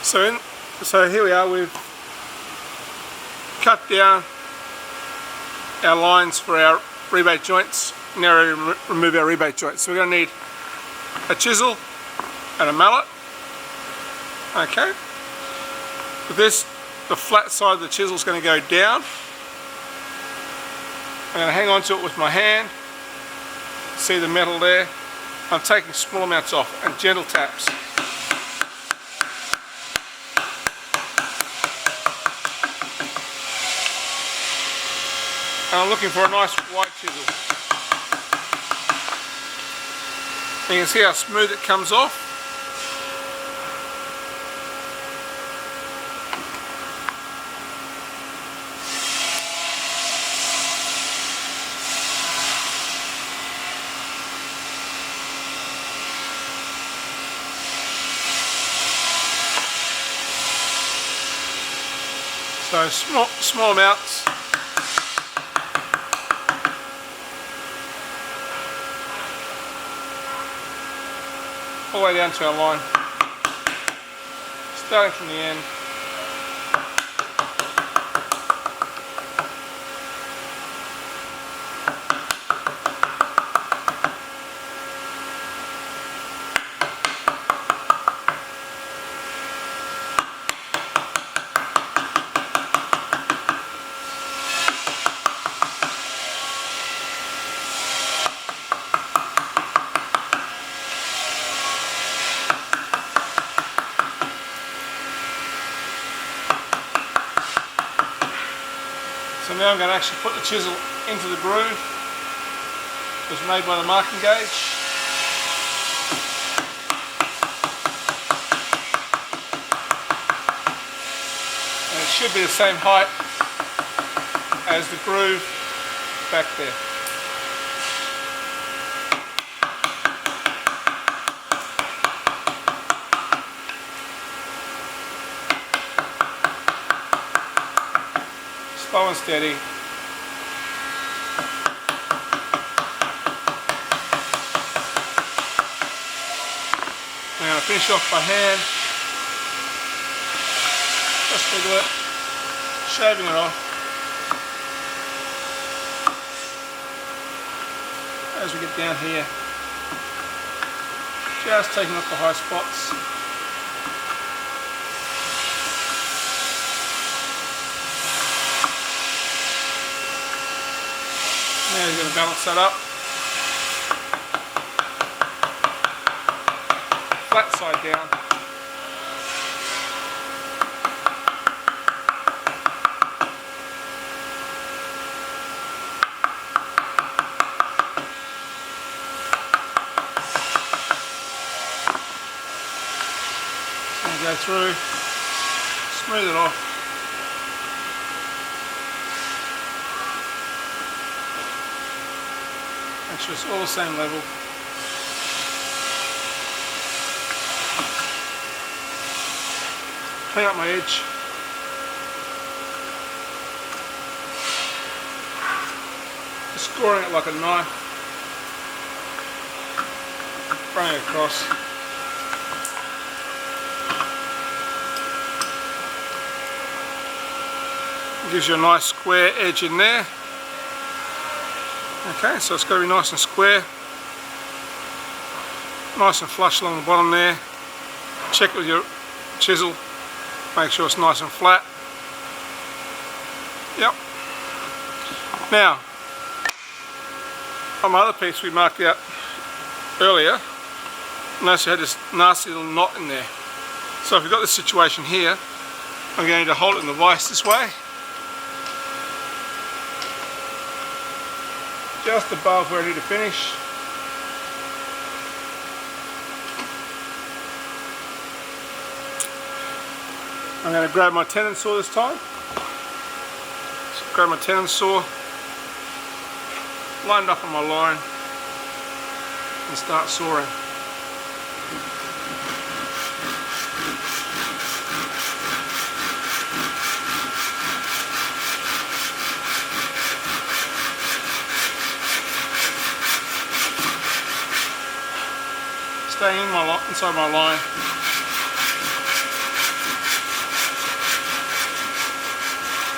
So here we are, we've cut down our lines for our rebate joints. Now we remove our rebate joints. So we're going to need a chisel and a mallet. Okay. With this, the flat side of the chisel is going to go down. I'm going to hang on to it with my hand. See the metal there? I'm taking small amounts off and gentle taps. And I'm looking for a nice white chisel. And you can see how smooth it comes off. So small amounts. All the way down to our line, starting from the end. So now I'm going to actually put the chisel into the groove. It was made by the marking gauge. And it should be the same height as the groove back there. Slow and steady. I'm going to finish off by hand. Just wiggle it, shaving it off. As we get down here, just taking off the high spots. Now you're going to balance that up. Flat side down. Just going to go through, smooth it off. Make sure it's all the same level. Clean up my edge. Just scoring it like a knife. Running it across. It gives you a nice square edge in there. Okay, so it's got to be nice and square, nice and flush along the bottom there. Check with your chisel, make sure it's nice and flat. Yep. Now, on my other piece we marked out earlier, notice you had this nasty little knot in there. So if you've got this situation here, I'm going to hold it in the vise this way. Just above where I need to finish. I'm going to grab my tenon saw this time. So grab my tenon saw, line it up on my line, and start sawing. Staying inside my line.